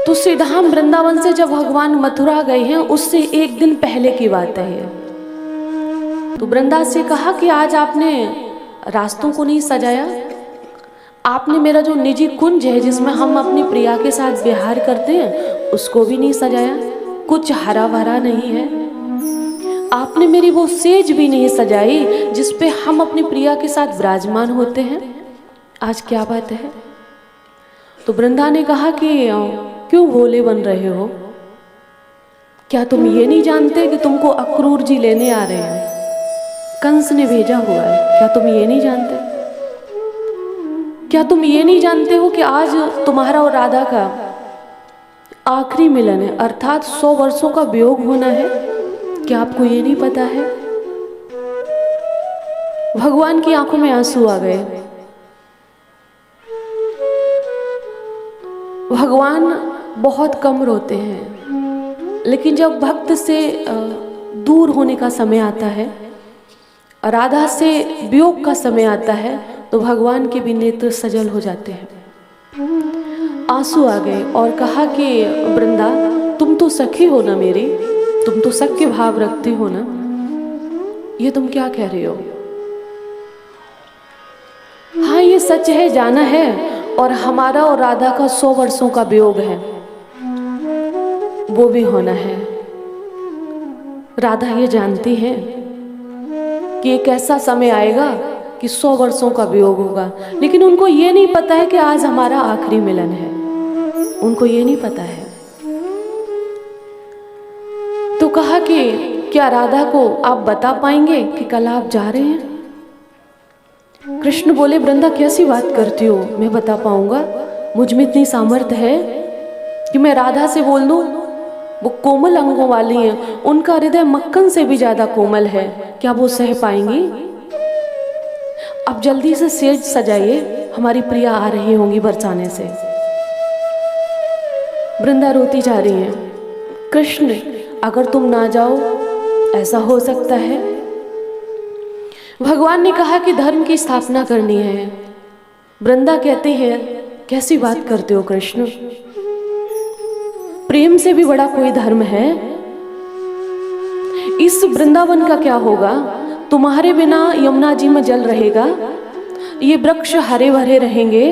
तो श्री धाम वृंदावन से जब भगवान मथुरा गए हैं उससे एक दिन पहले की बात है ये। तो वृंदा से कहा कि आज आपने रास्तों को नहीं सजाया, आपने मेरा जो निजी कुंज है जिसमें हम अपनी प्रिया के साथ विहार करते हैं उसको भी नहीं सजाया, कुछ हरा भरा नहीं है। आपने मेरी वो सेज भी नहीं सजाई जिस पे हम अपनी प्रिया के साथ विराजमान होते हैं। आज क्या बात है? तो वृंदा ने कहा कि क्यों भोले बन रहे हो? क्या तुम ये नहीं जानते कि तुमको अक्रूर जी लेने आ रहे हैं? कंस ने भेजा हुआ है। क्या तुम ये नहीं जानते? क्या तुम ये नहीं जानते हो कि आज तुम्हारा और राधा का आखिरी मिलन है, अर्थात 100 वर्षों का वियोग होना है? क्या आपको ये नहीं पता है? भगवान की आंखों में आंसू आ गए। भगवान बहुत कम रोते हैं, लेकिन जब भक्त से दूर होने का समय आता है, राधा से वियोग का समय आता है, तो भगवान के भी नेत्र सजल हो जाते हैं। आंसू आ गए और कहा कि वृंदा, तुम तो सखी हो ना मेरी, तुम तो सख्य भाव रखती हो ना, ये तुम क्या कह रही हो? हाँ, ये सच है, जाना है, और हमारा और राधा का 100 वर्षों का वियोग है, वो भी होना है। राधा ये जानती है कि एक ऐसा समय आएगा कि 100 वर्षों का वियोग होगा, लेकिन उनको ये नहीं पता है कि आज हमारा आखिरी मिलन है। उनको ये नहीं पता है। तो कहा कि क्या राधा को आप बता पाएंगे कि कल आप जा रहे हैं? कृष्ण बोले, वृंदा कैसी बात करती हो, मैं बता पाऊंगा? मुझ में इतनी सामर्थ्य है कि मैं राधा से बोल दूं? वो कोमल अंगों वाली हैं, उनका हृदय मक्खन से भी ज्यादा कोमल है, क्या वो सह पाएंगी? अब जल्दी से सेज सजाइए, हमारी प्रिया आ रही होंगी बरसाने से। वृंदा रोती जा रही है। कृष्ण, अगर तुम ना जाओ ऐसा हो सकता है। भगवान ने कहा कि धर्म की स्थापना करनी है। वृंदा कहते हैं, कैसी बात करते हो कृष्ण, प्रेम से भी बड़ा कोई धर्म है? इस वृंदावन का क्या होगा? तुम्हारे बिना यमुना जी में जल रहेगा, ये वृक्ष हरे भरे रहेंगे,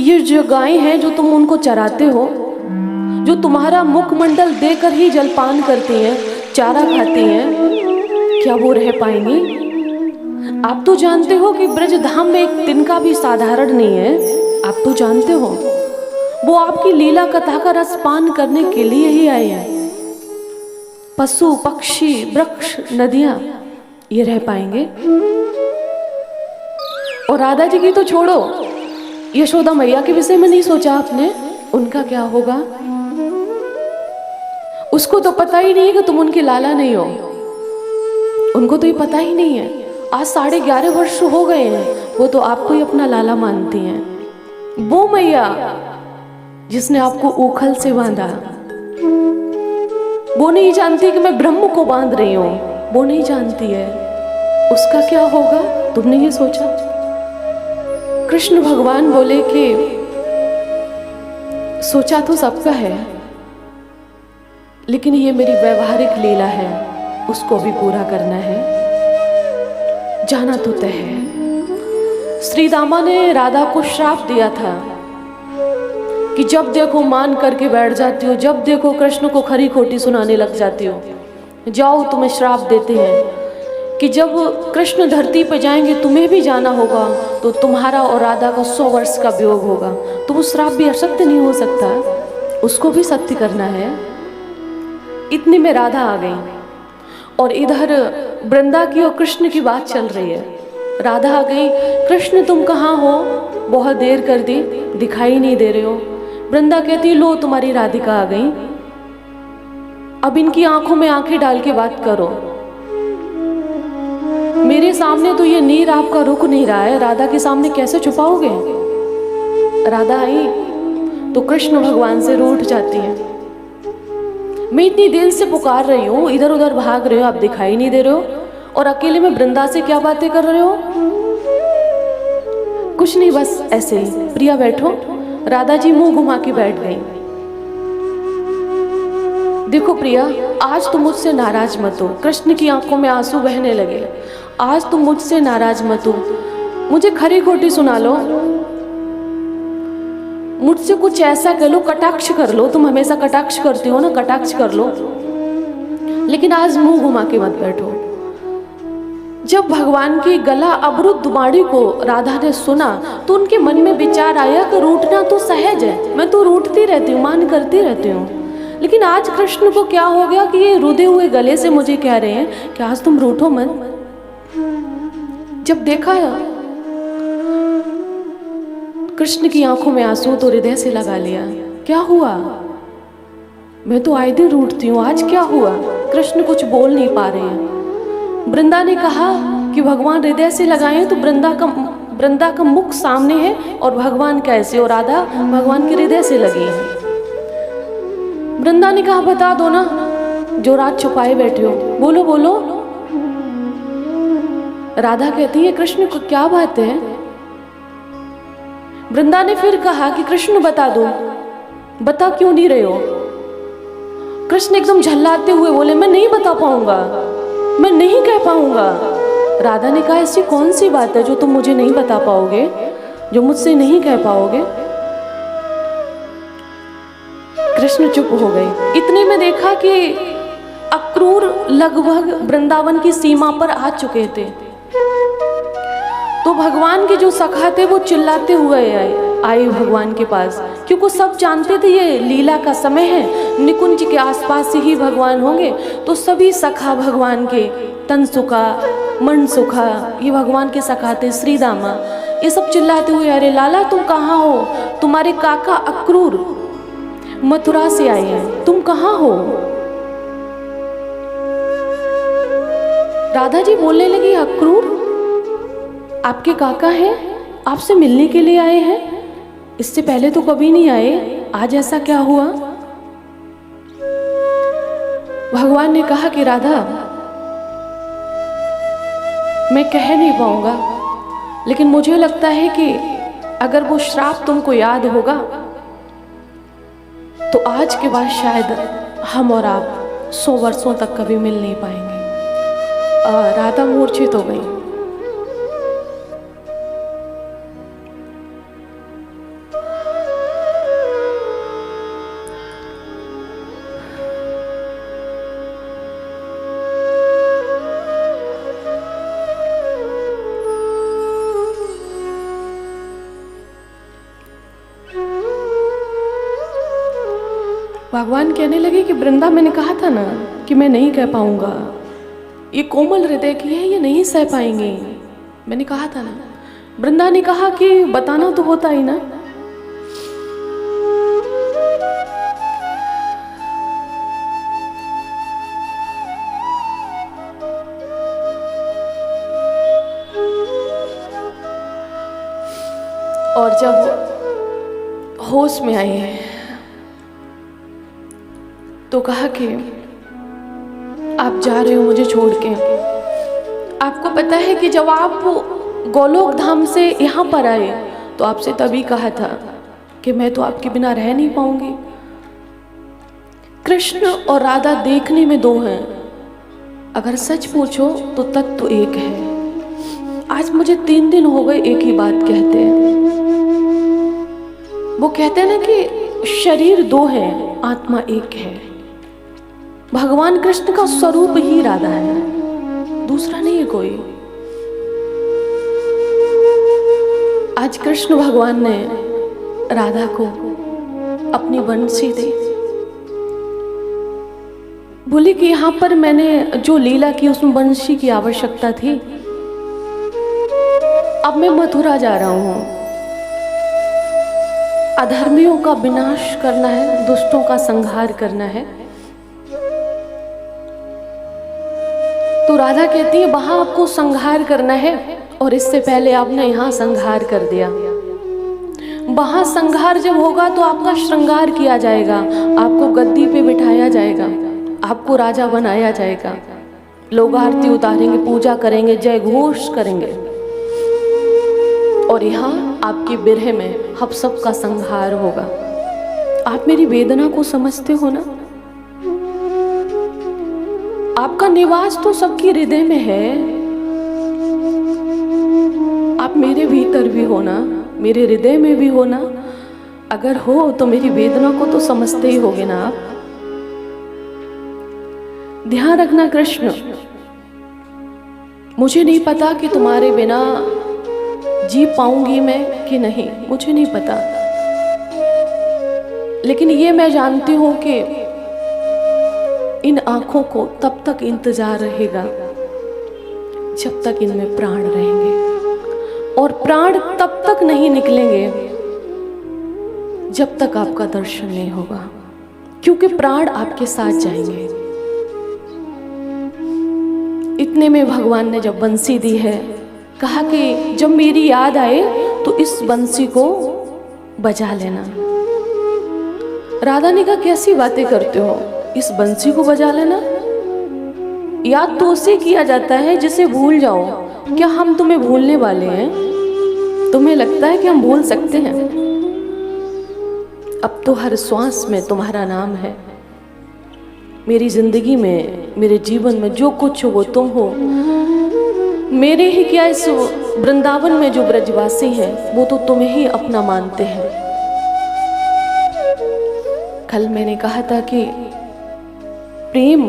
ये जो गाय हैं जो तुम उनको चराते हो, जो तुम्हारा मुखमंडल देकर ही जलपान करती हैं, चारा खाती हैं, क्या वो रह पाएंगी? आप तो जानते हो कि ब्रजधाम में एक तिनका भी साधारण नहीं है। आप तो जानते हो वो आपकी लीला कथा का रस पान करने के लिए ही आए हैं। पशु पक्षी वृक्ष नदियां ये रह पाएंगे? और राधा जी की तो छोड़ो, यशोदा मैया के विषय में नहीं सोचा आपने? उनका क्या होगा? उसको तो पता ही नहीं है कि तुम उनके लाला नहीं हो। उनको तो ये पता ही नहीं है। आज 11.5 वर्ष हो गए हैं, वो तो आपको ही अपना लाला मानती हैं। वो मैया जिसने आपको उखल से बांधा, वो नहीं जानती कि मैं ब्रह्म को बांध रही हूं, वो नहीं जानती है। उसका क्या होगा? तुमने ये सोचा? कृष्ण भगवान बोले कि सोचा तो सबका है, लेकिन ये मेरी व्यवहारिक लीला है, उसको भी पूरा करना है, जाना तो तय है। श्री दामा ने राधा को श्राप दिया था कि जब देखो मान करके बैठ जाती हो, जब देखो कृष्ण को खरी खोटी सुनाने लग जाती हो। जाओ, तुम्हें श्राप देते हैं कि जब कृष्ण धरती पर जाएंगे तुम्हें भी जाना होगा, तो तुम्हारा और राधा का 100 वर्ष का वियोग होगा। तो वो श्राप भी असत्य नहीं हो सकता, उसको भी सत्य करना है। इतने में राधा आ गई और इधर वृंदा की और कृष्ण की बात चल रही है। राधा आ गई, कृष्ण तुम कहाँ हो, बहुत देर कर दी, दिखाई नहीं दे रहे हो। वृंदा कहती, लो तुम्हारी राधिका आ गई, अब इनकी आंखों में आंखें डाल के बात करो। मेरे सामने तो ये नीर आपका रुक नहीं रहा है, राधा के सामने कैसे छुपाओगे? राधा आई तो कृष्ण भगवान से रूठ जाती है। मैं इतनी देर से पुकार रही हूँ, इधर उधर भाग रहे हो, आप दिखाई नहीं दे रहे हो, और अकेले में वृंदा से क्या बातें कर रहे हो? कुछ नहीं, बस ऐसे ही। प्रिया बैठो, राधा जी मुंह घुमा के बैठ गई। देखो प्रिया, आज तुम मुझसे नाराज मत हो। कृष्ण की आंखों में आंसू बहने लगे। आज तुम मुझसे नाराज मत हो, मुझे खरी खोटी सुना लो, मुझसे कुछ ऐसा कह लो, कटाक्ष कर लो। तुम हमेशा कटाक्ष करती हो ना, कटाक्ष कर लो, लेकिन आज मुंह घुमा के मत बैठो। जब भगवान की गला अवरुद्ध वाणी को राधा ने सुना तो उनके मन में विचार आया कि रूठना तो सहज है, मैं तो रूठती रहती हूँ, मान करती रहती हूँ, लेकिन आज कृष्ण को क्या हो गया कि ये रुधे हुए गले से मुझे कह रहे हैं कि आज तुम रूठो मत। जब देखा कृष्ण की आंखों में आंसू तो हृदय से लगा लिया। क्या हुआ? मैं तो आए दिन रूठती हूँ, आज क्या हुआ? कृष्ण कुछ बोल नहीं पा रहे हैं। वृंदा ने कहा कि भगवान हृदय से लगाए तो वृंदा का मुख सामने है और भगवान कैसे, और राधा भगवान के हृदय से लगी है। वृंदा ने कहा बता दो ना, जो रात छुपाए बैठे हो, बोलो बोलो। राधा कहती है कृष्ण को क्या बात है? वृंदा ने फिर कहा कि कृष्ण बता दो, बता क्यों नहीं रहे हो? कृष्ण एकदम झल्लाते हुए बोले मैं नहीं बता पाऊंगा, मैं नहीं कह पाऊंगा। राधा ने कहा ऐसी कौन सी बात है जो तुम मुझे नहीं बता पाओगे, जो मुझसे नहीं कह पाओगे? कृष्ण चुप हो गए। इतने में देखा कि अक्रूर लगभग वृंदावन की सीमा पर आ चुके थे। तो भगवान के जो सखा थे वो चिल्लाते हुए आए भगवान के पास, क्योंकि सब जानते थे ये लीला का समय है, निकुंज के आसपास ही भगवान होंगे। तो सभी सखा भगवान के, तन सुखा, मन सुखा, ये भगवान के सखा थे, श्री दामा, ये सब चिल्लाते हुए अरे लाला तुम कहाँ हो? तुम्हारे काका अक्रूर मथुरा से आए हैं, तुम कहाँ हो? राधा जी बोलने लगी अक्रूर आपके काका हैं, आपसे मिलने के लिए आए हैं, इससे पहले तो कभी नहीं आए, आज ऐसा क्या हुआ? भगवान ने कहा कि राधा मैं कह नहीं पाऊंगा, लेकिन मुझे लगता है कि अगर वो श्राप तुमको याद होगा तो आज के बाद शायद हम और आप 100 वर्षों तक कभी मिल नहीं पाएंगे। राधा मूर्छित हो गई। भगवान कहने लगे कि वृंदा मैंने कहा था ना कि मैं नहीं कह पाऊंगा, ये कोमल हृदय की है, ये नहीं सह पाएंगे, मैंने कहा था ना। वृंदा ने कहा कि बताना तो होता ही ना। और जब होश में आए हैं तो कहा कि आप जा रहे हो मुझे छोड़ के। आपको पता है कि जब आप गोलोक धाम से यहाँ पर आए तो आपसे तभी कहा था कि मैं तो आपके बिना रह नहीं पाऊंगी। कृष्ण और राधा देखने में दो हैं, अगर सच पूछो तो तत्व एक है। आज मुझे 3 दिन हो गए एक ही बात कहते हैं। वो कहते हैं ना कि शरीर 2 है, आत्मा एक है। भगवान कृष्ण का स्वरूप ही राधा है, दूसरा नहीं है कोई। आज कृष्ण भगवान ने राधा को अपनी बंसी दी, बोले कि यहाँ पर मैंने जो लीला की उसमें बंसी की आवश्यकता थी, अब मैं मथुरा जा रहा हूँ, अधर्मियों का विनाश करना है, दुष्टों का संहार करना है। तो राधा कहती है वहां आपको संहार करना है और इससे पहले आपने यहाँ संहार कर दिया। वहां संहार जब होगा तो आपका श्रृंगार किया जाएगा, आपको गद्दी पे बिठाया जाएगा, आपको राजा बनाया जाएगा, लोग आरती उतारेंगे, पूजा करेंगे, जय घोष करेंगे। और यहाँ आपके बिरह में हम सब का संहार होगा। आप मेरी वेदना को समझते हो ना? आपका निवास तो सबकी हृदय में है। आप मेरे भीतर भी हो ना, मेरे हृदय में भी हो ना। अगर हो तो मेरी वेदना को तो समझते ही होगे ना आप। ध्यान रखना कृष्ण, मुझे नहीं पता कि तुम्हारे बिना जी पाऊंगी मैं कि नहीं, मुझे नहीं पता, लेकिन ये मैं जानती हूं कि इन आंखों को तब तक इंतजार रहेगा जब तक इनमें प्राण रहेंगे, और प्राण तब तक नहीं निकलेंगे जब तक आपका दर्शन नहीं होगा, क्योंकि प्राण आपके साथ जाएंगे। इतने में भगवान ने जब बंसी दी है, कहा कि जब मेरी याद आए तो इस बंसी को बजा लेना। राधा ने कहा कैसी बातें करते हो, इस बंसी को बजा लेना? याद तो उसे किया जाता है जिसे भूल जाओ। क्या हम तुम्हें भूलने वाले हैं? तुम्हें लगता है कि हम भूल सकते हैं? अब तो हर श्वास में तुम्हारा नाम है। मेरी जिंदगी में, मेरे जीवन में जो कुछ हो वो तुम हो। मेरे ही क्या, इस वृंदावन में जो ब्रजवासी हैं वो तो तुम्हें ही अपना मानते हैं। कल मैंने कहा था कि प्रेम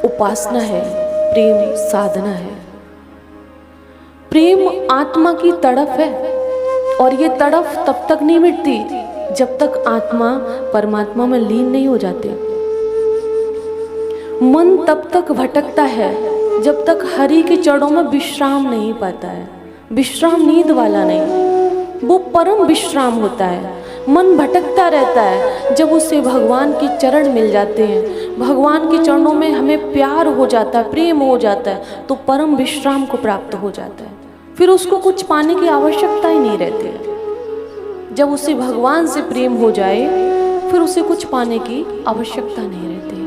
उपासना है, प्रेम साधना है। प्रेम आत्मा की तड़प है, और ये तड़प तब तक नहीं मिटती जब तक आत्मा परमात्मा में लीन नहीं हो जाती। मन तब तक भटकता है जब तक हरि के चरणों में विश्राम नहीं पाता है। विश्राम नींद वाला नहीं, वो परम विश्राम होता है। मन भटकता रहता है, जब उसे भगवान के चरण मिल जाते हैं, भगवान के चरणों में हमें प्यार हो जाता है, प्रेम हो जाता है, तो परम विश्राम को प्राप्त हो जाता है। फिर उसको कुछ पाने की आवश्यकता ही नहीं रहती है। जब उसे भगवान से प्रेम हो जाए, फिर उसे कुछ पाने की आवश्यकता नहीं रहती है।